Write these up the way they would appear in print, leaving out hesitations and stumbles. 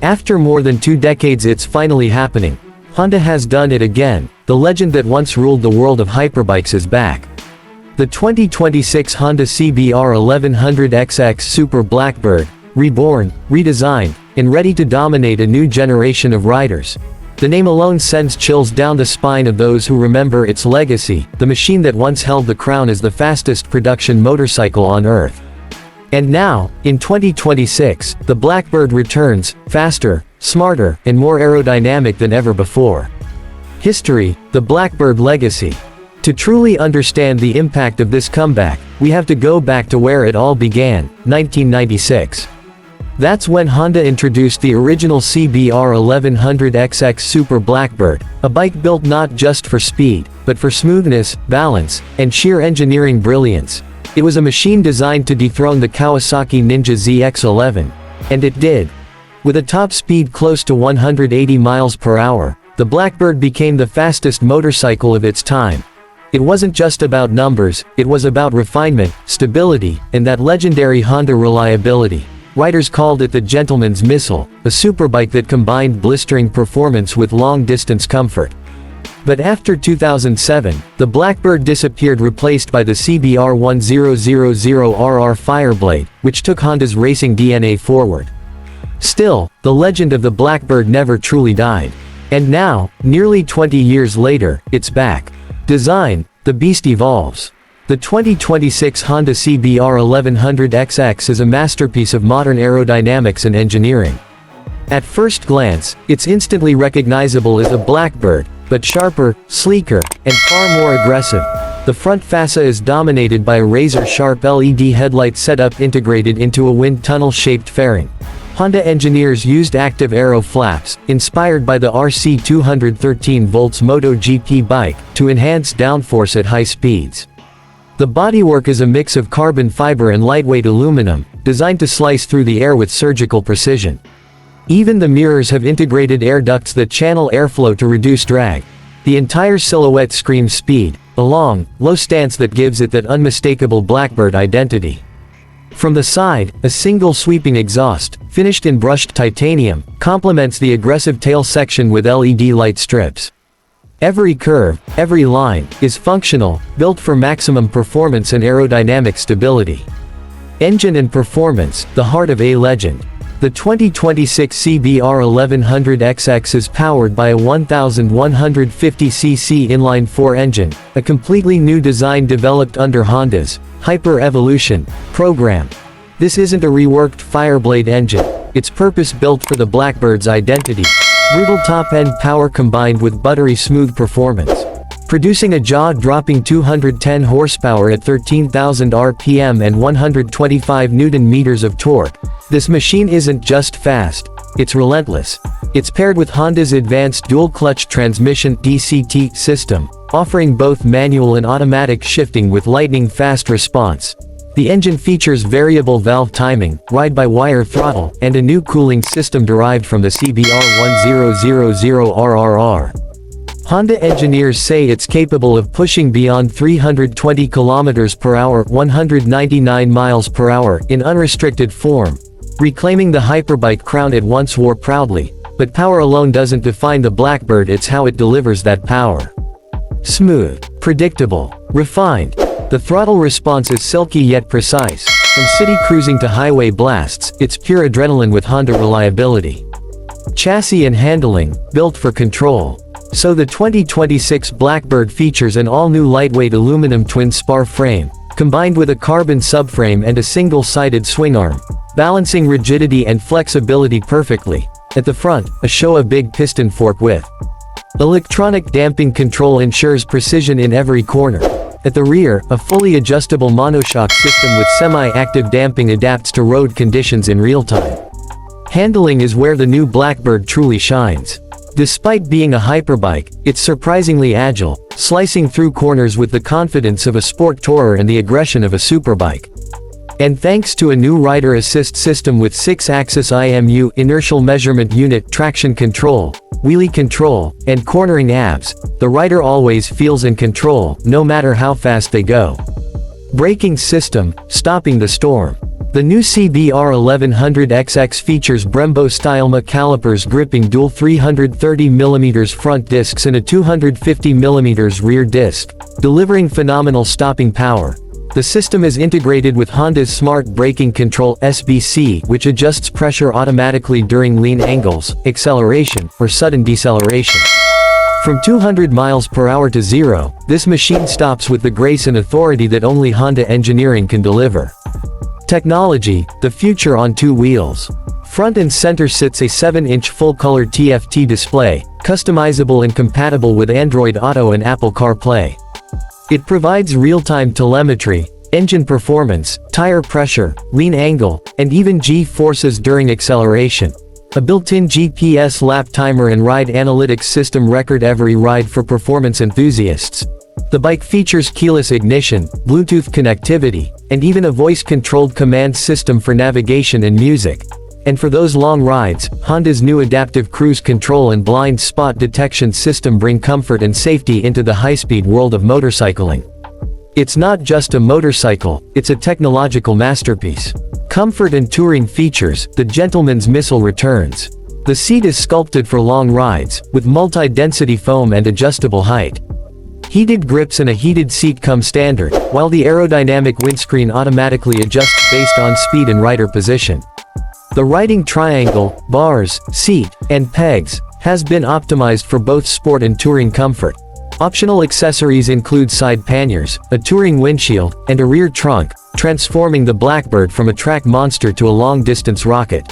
After more than 2 decades, it's finally happening. Honda has done it again. The legend that once ruled the world of hyperbikes is back. The 2026 Honda CBR 1100XX Super Blackbird, reborn, redesigned, and ready to dominate a new generation of riders. The name alone sends chills down the spine of those who remember its legacy, the machine that once held the crown as the fastest production motorcycle on Earth. And now, in 2026, the Blackbird returns, faster, smarter, and more aerodynamic than ever before. History, the Blackbird legacy. To truly understand the impact of this comeback, we have to go back to where it all began, 1996. That's when Honda introduced the original CBR 1100XX Super Blackbird, a bike built not just for speed, but for smoothness, balance, and sheer engineering brilliance. It was a machine designed to dethrone the Kawasaki Ninja ZX-11. And it did. With a top speed close to 180 miles per hour, the Blackbird became the fastest motorcycle of its time. It wasn't just about numbers, it was about refinement, stability, and that legendary Honda reliability. Riders called it the gentleman's missile, a superbike that combined blistering performance with long-distance comfort. But after 2007, the Blackbird disappeared, replaced by the CBR 1000RR Fireblade, which took Honda's racing DNA forward. Still, the legend of the Blackbird never truly died. And now, nearly 20 years later, it's back. Design, the beast evolves. The 2026 Honda CBR 1100XX is a masterpiece of modern aerodynamics and engineering. At first glance, it's instantly recognizable as a Blackbird, but sharper, sleeker, and far more aggressive. The front fascia is dominated by a razor-sharp LED headlight setup integrated into a wind tunnel-shaped fairing. Honda engineers used active aero flaps, inspired by the RC 213 volts MotoGP bike, to enhance downforce at high speeds. The bodywork is a mix of carbon fiber and lightweight aluminum, designed to slice through the air with surgical precision. Even the mirrors have integrated air ducts that channel airflow to reduce drag. The entire silhouette screams speed, a long, low stance that gives it that unmistakable Blackbird identity. From the side, a single sweeping exhaust, finished in brushed titanium, complements the aggressive tail section with LED light strips. Every curve, every line, is functional, built for maximum performance and aerodynamic stability. Engine and performance, the heart of a legend. The 2026 CBR 1100XX is powered by a 1150cc inline-4 engine, a completely new design developed under Honda's Hyper-Evolution program. This isn't a reworked Fireblade engine, it's purpose-built for the Blackbird's identity. Brutal top-end power combined with buttery smooth performance, producing a jaw-dropping 210 horsepower at 13,000 RPM and 125 Nm of torque. This machine isn't just fast, it's relentless. It's paired with Honda's advanced dual-clutch transmission (DCT) system, offering both manual and automatic shifting with lightning-fast response. The engine features variable valve timing, ride-by-wire throttle, and a new cooling system derived from the CBR 1000RRR. Honda engineers say it's capable of pushing beyond 320 km per hour, 199 miles per hour, in unrestricted form, reclaiming the hyperbike crown it once wore proudly. But power alone doesn't define the Blackbird, it's how it delivers that power. Smooth, predictable, refined. The throttle response is silky yet precise. From city cruising to highway blasts, it's pure adrenaline with Honda reliability. Chassis and handling, built for control. So the 2026 Blackbird features an all-new lightweight aluminum twin-spar frame, combined with a carbon subframe and a single-sided swing arm, balancing rigidity and flexibility perfectly. At the front, a show of big piston fork with electronic damping control ensures precision in every corner. At the rear, a fully adjustable monoshock system with semi-active damping adapts to road conditions in real time. Handling is where the new Blackbird truly shines. Despite being a hyperbike, it's surprisingly agile, slicing through corners with the confidence of a sport tourer and the aggression of a superbike. And thanks to a new rider assist system with 6-axis IMU inertial measurement unit traction control, wheelie control, and cornering abs, the rider always feels in control, no matter how fast they go. Braking system, stopping the storm. The new CBR 1100XX features Brembo-style calipers gripping dual 330mm front discs and a 250mm rear disc, delivering phenomenal stopping power. The system is integrated with Honda's Smart Braking Control (SBC), which adjusts pressure automatically during lean angles, acceleration, or sudden deceleration. From 200 miles per hour to 0, this machine stops with the grace and authority that only Honda engineering can deliver. Technology, the future on two wheels. Front and center sits a 7-inch full-color TFT display, customizable and compatible with Android Auto and Apple CarPlay. It provides real-time telemetry, engine performance, tire pressure, lean angle, and even G-forces during acceleration. A built-in GPS lap timer and ride analytics system record every ride for performance enthusiasts. The bike features keyless ignition, Bluetooth connectivity, and even a voice-controlled command system for navigation and music. And for those long rides, Honda's new adaptive cruise control and blind spot detection system bring comfort and safety into the high-speed world of motorcycling. It's not just a motorcycle, it's a technological masterpiece. Comfort and touring features, the gentleman's missile returns. The seat is sculpted for long rides, with multi-density foam and adjustable height. Heated grips and a heated seat come standard, while the aerodynamic windscreen automatically adjusts based on speed and rider position. The riding triangle, bars, seat, and pegs, has been optimized for both sport and touring comfort. Optional accessories include side panniers, a touring windshield, and a rear trunk, transforming the Blackbird from a track monster to a long-distance rocket.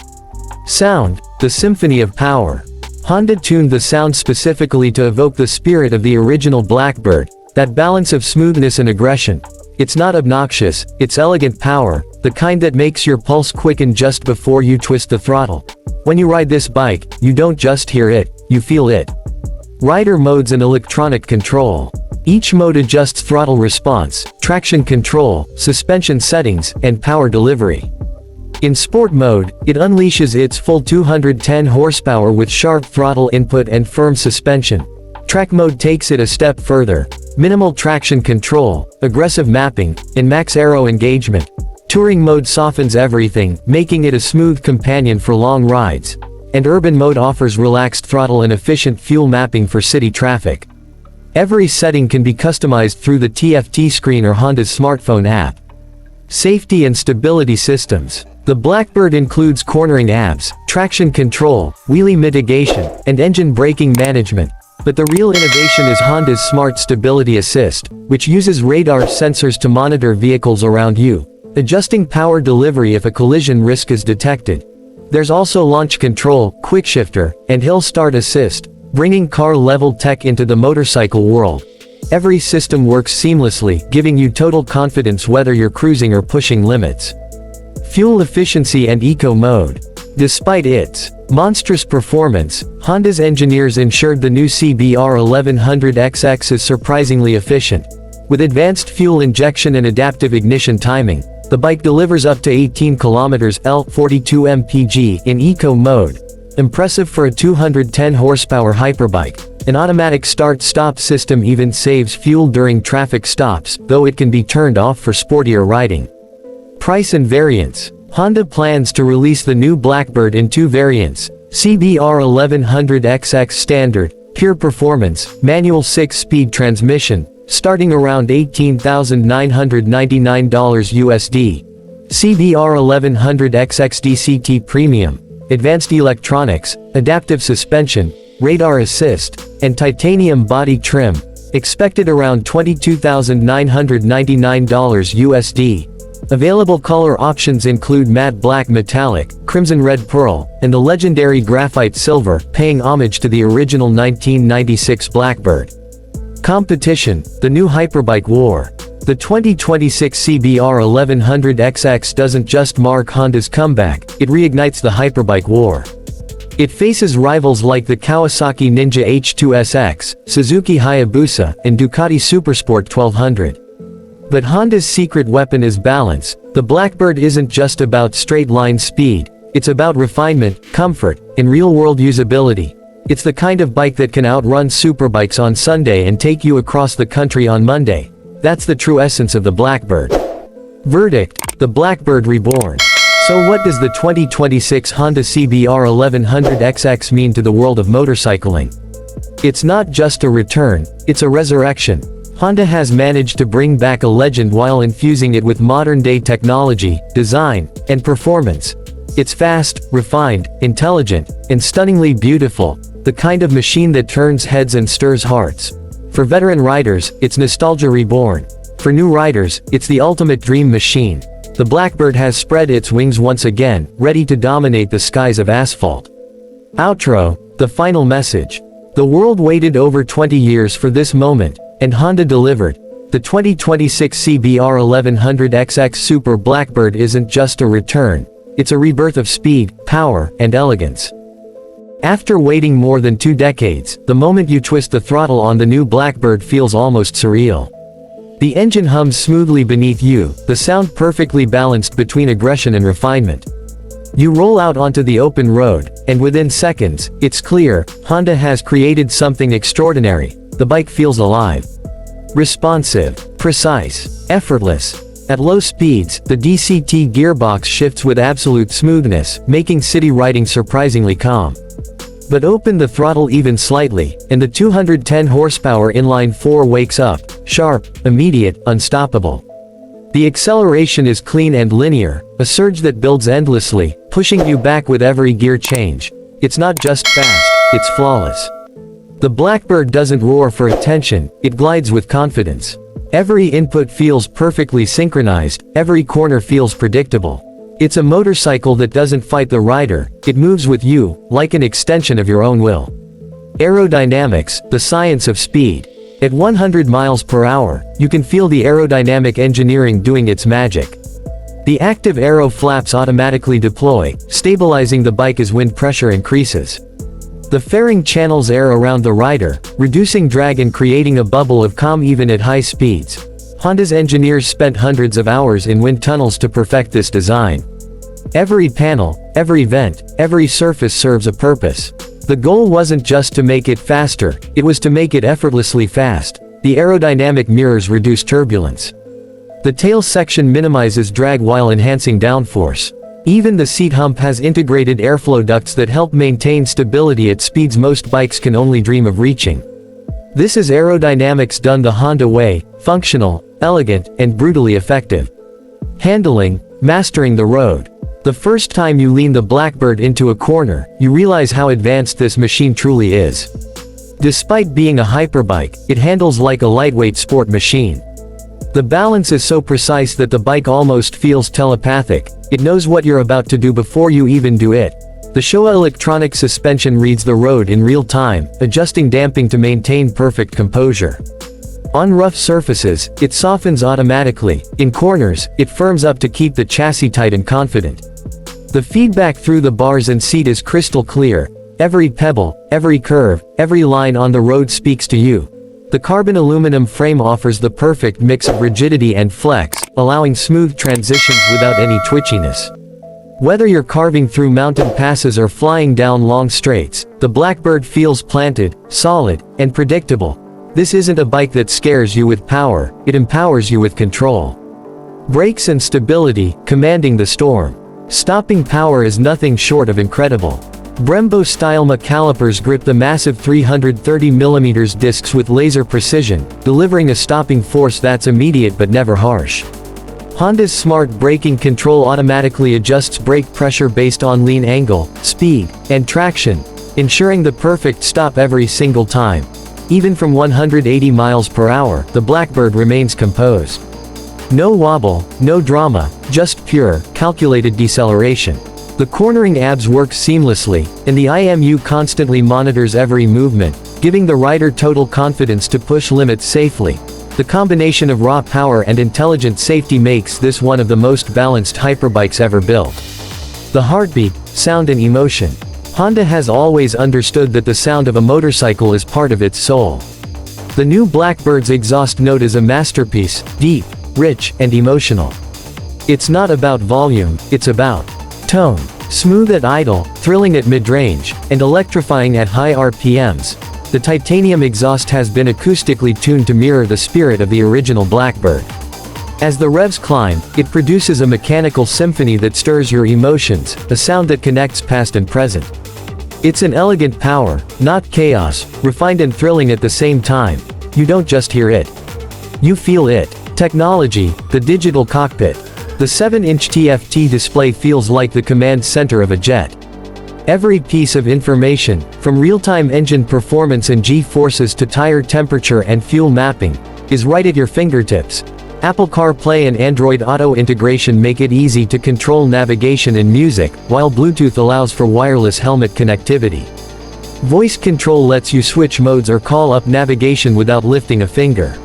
Sound, the symphony of power. Honda tuned the sound specifically to evoke the spirit of the original Blackbird, that balance of smoothness and aggression. It's not obnoxious, it's elegant power, the kind that makes your pulse quicken just before you twist the throttle. When you ride this bike, you don't just hear it, you feel it. Rider modes and electronic control. Each mode adjusts throttle response, traction control, suspension settings, and power delivery. In sport mode, it unleashes its full 210 horsepower with sharp throttle input and firm suspension. Track mode takes it a step further. Minimal traction control, aggressive mapping, and max aero engagement. Touring mode softens everything, making it a smooth companion for long rides. And urban mode offers relaxed throttle and efficient fuel mapping for city traffic. Every setting can be customized through the TFT screen or Honda's smartphone app. Safety and stability systems. The Blackbird includes cornering ABS, traction control, wheelie mitigation, and engine braking management. But the real innovation is Honda's Smart Stability Assist, which uses radar sensors to monitor vehicles around you, adjusting power delivery if a collision risk is detected. There's also launch control, quickshifter, and hill start assist, bringing car-level tech into the motorcycle world. Every system works seamlessly, giving you total confidence whether you're cruising or pushing limits. Fuel efficiency and eco mode. Despite its monstrous performance, Honda's engineers ensured the new CBR 1100XX is surprisingly efficient. With advanced fuel injection and adaptive ignition timing, the bike delivers up to 18 km/h 42 mpg in eco mode. Impressive for a 210 horsepower hyperbike. An automatic start-stop system even saves fuel during traffic stops, though it can be turned off for sportier riding. Price and variants. Honda plans to release the new Blackbird in two variants: CBR 1100XX Standard, Pure Performance, Manual 6-speed transmission, starting around $18,999 USD. CBR 1100XX DCT Premium, Advanced Electronics, Adaptive Suspension, Radar Assist, and Titanium Body Trim, expected around $22,999 USD. Available color options include matte black metallic, crimson red pearl, and the legendary graphite silver, paying homage to the original 1996 Blackbird. Competition, the new hyperbike war. The 2026 CBR 1100XX doesn't just mark Honda's comeback, it reignites the hyperbike war. It faces rivals like the Kawasaki Ninja H2SX, Suzuki Hayabusa, and Ducati Supersport 1200. But Honda's secret weapon is balance. The Blackbird isn't just about straight-line speed, it's about refinement, comfort, and real-world usability. It's the kind of bike that can outrun superbikes on Sunday and take you across the country on Monday. That's the true essence of the Blackbird. Verdict: the Blackbird Reborn. So what does the 2026 Honda CBR 1100XX mean to the world of motorcycling? It's not just a return, it's a resurrection. Honda has managed to bring back a legend while infusing it with modern-day technology, design, and performance. It's fast, refined, intelligent, and stunningly beautiful, the kind of machine that turns heads and stirs hearts. For veteran riders, it's nostalgia reborn. For new riders, it's the ultimate dream machine. The Blackbird has spread its wings once again, ready to dominate the skies of asphalt. Outro, the final message. The world waited over 20 years for this moment, and Honda delivered. The 2026 CBR 1100XX Super Blackbird isn't just a return, it's a rebirth of speed, power, and elegance. After waiting more than 2 decades, the moment you twist the throttle on the new Blackbird feels almost surreal. The engine hums smoothly beneath you, the sound perfectly balanced between aggression and refinement. You roll out onto the open road, and within seconds, it's clear, Honda has created something extraordinary. The bike feels alive. Responsive, precise, effortless. At low speeds, the DCT gearbox shifts with absolute smoothness, making city riding surprisingly calm. But open the throttle even slightly, and the 210 horsepower inline-4 wakes up, sharp, immediate, unstoppable. The acceleration is clean and linear, a surge that builds endlessly, pushing you back with every gear change. It's not just fast, it's flawless. The Blackbird doesn't roar for attention, it glides with confidence. Every input feels perfectly synchronized, every corner feels predictable. It's a motorcycle that doesn't fight the rider, it moves with you, like an extension of your own will. Aerodynamics, the science of speed. At 100 miles per hour, you can feel the aerodynamic engineering doing its magic. The active aero flaps automatically deploy, stabilizing the bike as wind pressure increases. The fairing channels air around the rider, reducing drag and creating a bubble of calm even at high speeds. Honda's engineers spent hundreds of hours in wind tunnels to perfect this design. Every panel, every vent, every surface serves a purpose. The goal wasn't just to make it faster, it was to make it effortlessly fast. The aerodynamic mirrors reduce turbulence. The tail section minimizes drag while enhancing downforce. Even the seat hump has integrated airflow ducts that help maintain stability at speeds most bikes can only dream of reaching. This is aerodynamics done the Honda way, functional, elegant, and brutally effective. Handling, mastering the road. The first time you lean the Blackbird into a corner, you realize how advanced this machine truly is. Despite being a hyperbike, it handles like a lightweight sport machine. The balance is so precise that the bike almost feels telepathic, it knows what you're about to do before you even do it. The Showa electronic suspension reads the road in real time, adjusting damping to maintain perfect composure. On rough surfaces, it softens automatically, in corners, it firms up to keep the chassis tight and confident. The feedback through the bars and seat is crystal clear. Every pebble, every curve, every line on the road speaks to you. The carbon aluminum frame offers the perfect mix of rigidity and flex, allowing smooth transitions without any twitchiness. Whether you're carving through mountain passes or flying down long straights, the Blackbird feels planted, solid, and predictable. This isn't a bike that scares you with power, it empowers you with control. Brakes and stability, commanding the storm. Stopping power is nothing short of incredible. Brembo-style calipers grip the massive 330mm discs with laser precision, delivering a stopping force that's immediate but never harsh. Honda's smart braking control automatically adjusts brake pressure based on lean angle, speed, and traction, ensuring the perfect stop every single time. Even from 180 miles per hour, the Blackbird remains composed. No wobble, no drama, just pure, calculated deceleration. The cornering abs work seamlessly, and the IMU constantly monitors every movement, giving the rider total confidence to push limits safely. The combination of raw power and intelligent safety makes this one of the most balanced hyperbikes ever built. The heartbeat, sound and emotion. Honda has always understood that the sound of a motorcycle is part of its soul. The new Blackbird's exhaust note is a masterpiece, deep, rich, and emotional. It's not about volume, it's about tone. Smooth at idle, thrilling at mid-range, and electrifying at high RPMs. The titanium exhaust has been acoustically tuned to mirror the spirit of the original Blackbird. As the revs climb, it produces a mechanical symphony that stirs your emotions, a sound that connects past and present. It's an elegant power, not chaos, refined and thrilling at the same time. You don't just hear it. You feel it. Technology, the digital cockpit. The 7-inch TFT display feels like the command center of a jet. Every piece of information, from real-time engine performance and G-forces to tire temperature and fuel mapping, is right at your fingertips. Apple CarPlay and Android Auto integration make it easy to control navigation and music, while Bluetooth allows for wireless helmet connectivity. Voice control lets you switch modes or call up navigation without lifting a finger.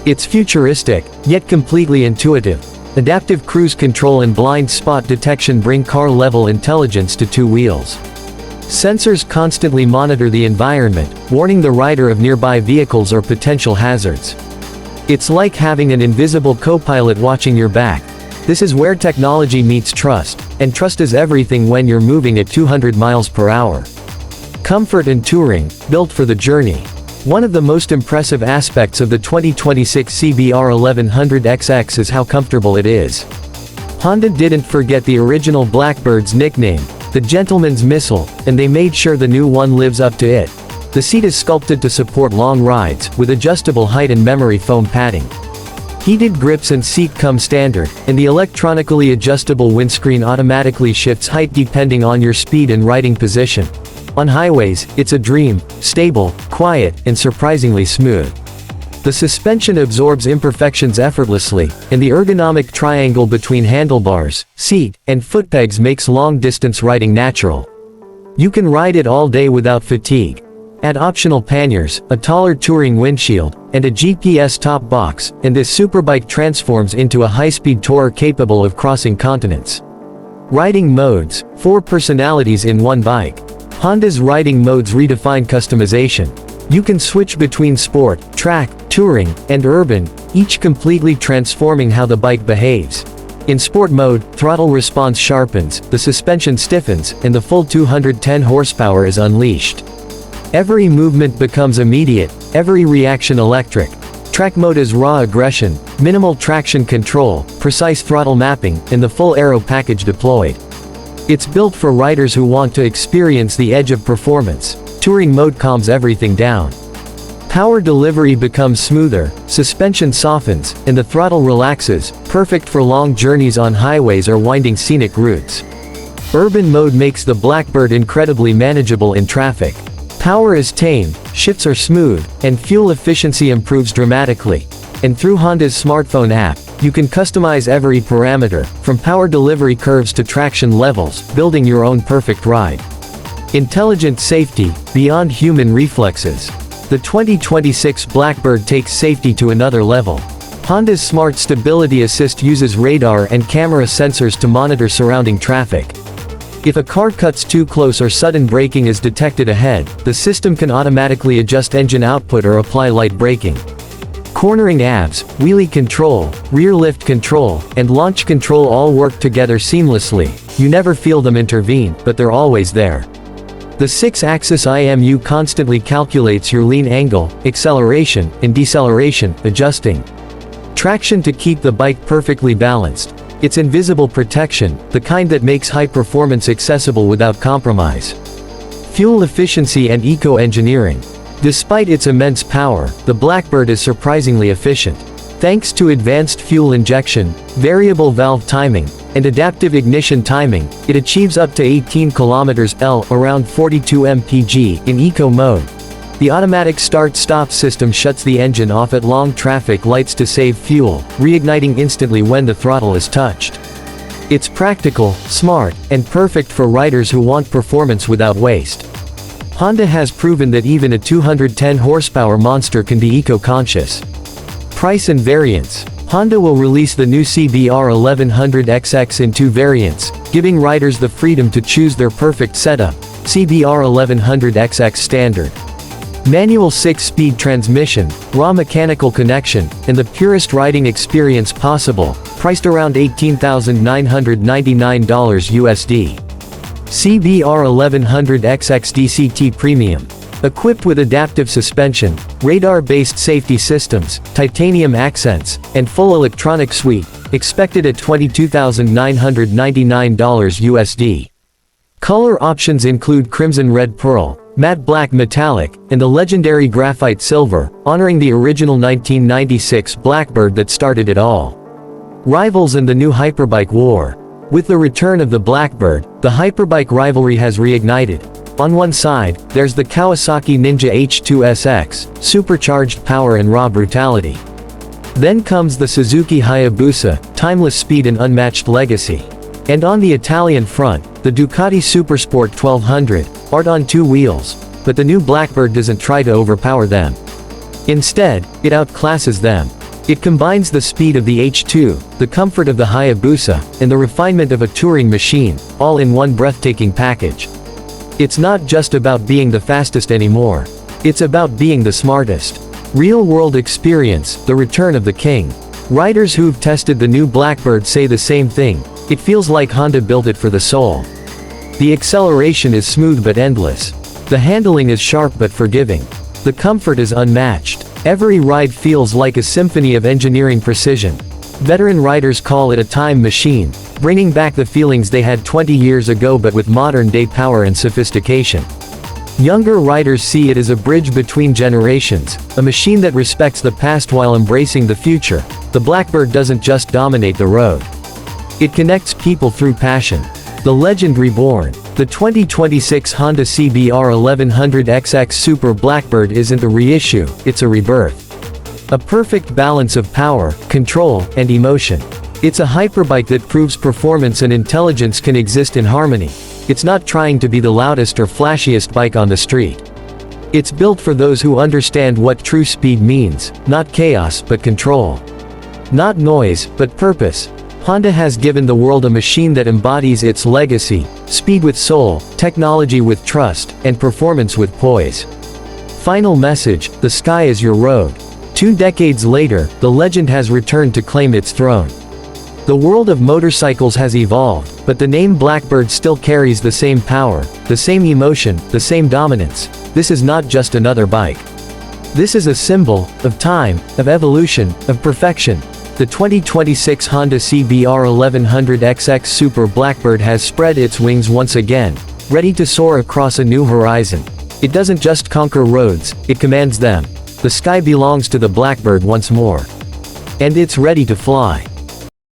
It's futuristic, yet completely intuitive. Adaptive cruise control and blind spot detection bring car-level intelligence to two wheels. Sensors constantly monitor the environment, warning the rider of nearby vehicles or potential hazards. It's like having an invisible co-pilot watching your back. This is where technology meets trust, and trust is everything when you're moving at 200 miles per hour. Comfort and touring, built for the journey. One of the most impressive aspects of the 2026 CBR 1100XX is how comfortable it is. Honda didn't forget the original Blackbird's nickname, the gentleman's missile, and they made sure the new one lives up to it. The seat is sculpted to support long rides, with adjustable height and memory foam padding. Heated grips and seat come standard, and the electronically adjustable windscreen automatically shifts height depending on your speed and riding position. On highways, it's a dream, stable, quiet, and surprisingly smooth. The suspension absorbs imperfections effortlessly, and the ergonomic triangle between handlebars, seat, and foot pegs makes long-distance riding natural. You can ride it all day without fatigue. Add optional panniers, a taller touring windshield, and a GPS top box, and this superbike transforms into a high-speed tourer capable of crossing continents. Riding modes, 4 personalities in one bike. Honda's riding modes redefine customization. You can switch between sport, track, touring, and urban, each completely transforming how the bike behaves. In sport mode, throttle response sharpens, the suspension stiffens, and the full 210 horsepower is unleashed. Every movement becomes immediate, every reaction electric. Track mode is raw aggression, minimal traction control, precise throttle mapping, and the full aero package deployed. It's built for riders who want to experience the edge of performance. Touring mode calms everything down. Power delivery becomes smoother, suspension softens, and the throttle relaxes, perfect for long journeys on highways or winding scenic routes. Urban mode makes the Blackbird incredibly manageable in traffic. Power is tamed, shifts are smooth, and fuel efficiency improves dramatically. And through Honda's smartphone app, you can customize every parameter, from power delivery curves to traction levels, building your own perfect ride. Intelligent safety, beyond human reflexes. The 2026 Blackbird takes safety to another level. Honda's Smart Stability Assist uses radar and camera sensors to monitor surrounding traffic. If a car cuts too close or sudden braking is detected ahead, the system can automatically adjust engine output or apply light braking. Cornering ABS, wheelie control, rear lift control, and launch control all work together seamlessly. You never feel them intervene, but they're always there. The 6-axis IMU constantly calculates your lean angle, acceleration, and deceleration, adjusting traction to keep the bike perfectly balanced. It's invisible protection, the kind that makes high performance accessible without compromise. Fuel efficiency and eco-engineering. Despite its immense power, the Blackbird is surprisingly efficient. Thanks to advanced fuel injection, variable valve timing, and adaptive ignition timing, it achieves up to 18 km/h around 42 mpg in eco mode. The automatic start-stop system shuts the engine off at long traffic lights to save fuel, reigniting instantly when the throttle is touched. It's practical, smart, and perfect for riders who want performance without waste. Honda has proven that even a 210 horsepower monster can be eco-conscious. Price and variants. Honda will release the new CBR 1100XX in 2 variants, giving riders the freedom to choose their perfect setup. CBR 1100XX Standard. Manual 6-speed transmission, raw mechanical connection, and the purest riding experience possible, priced around $18,999 USD. CBR 1100XX DCT Premium. Equipped with adaptive suspension, radar-based safety systems, titanium accents, and full electronic suite, expected at $22,999 USD. Color options include crimson red pearl, matte black metallic, and the legendary graphite silver, honoring the original 1996 Blackbird that started it all. Rivals and the new hyperbike war. With the return of the Blackbird, the hyperbike rivalry has reignited. On one side, there's the Kawasaki Ninja H2SX, supercharged power and raw brutality. Then comes the Suzuki Hayabusa, timeless speed and unmatched legacy. And on the Italian front, the Ducati Supersport 1200, art on two wheels, but the new Blackbird doesn't try to overpower them. Instead, it outclasses them. It combines the speed of the H2, the comfort of the Hayabusa, and the refinement of a touring machine, all in one breathtaking package. It's not just about being the fastest anymore. It's about being the smartest. Real-world experience, the return of the king. Riders who've tested the new Blackbird say the same thing. It feels like Honda built it for the soul. The acceleration is smooth but endless. The handling is sharp but forgiving. The comfort is unmatched. Every ride feels like a symphony of engineering precision. Veteran riders call it a time machine, bringing back the feelings they had 20 years ago but with modern-day power and sophistication. Younger riders see it as a bridge between generations, a machine that respects the past while embracing the future. The Blackbird doesn't just dominate the road. It connects people through passion. The legend reborn. The 2026 Honda CBR 1100XX Super Blackbird isn't a reissue, it's a rebirth. A perfect balance of power, control, and emotion. It's a hyperbike that proves performance and intelligence can exist in harmony. It's not trying to be the loudest or flashiest bike on the street. It's built for those who understand what true speed means, not chaos but control. Not noise, but purpose. Honda has given the world a machine that embodies its legacy: speed with soul, technology with trust, and performance with poise. Final message: the sky is your road. 2 decades later, the legend has returned to claim its throne. The world of motorcycles has evolved, but the name Blackbird still carries the same power, the same emotion, the same dominance. This is not just another bike. This is a symbol of time, of evolution, of perfection. The 2026 Honda CBR 1100XX Super Blackbird has spread its wings once again, ready to soar across a new horizon. It doesn't just conquer roads, it commands them. The sky belongs to the Blackbird once more. And it's ready to fly.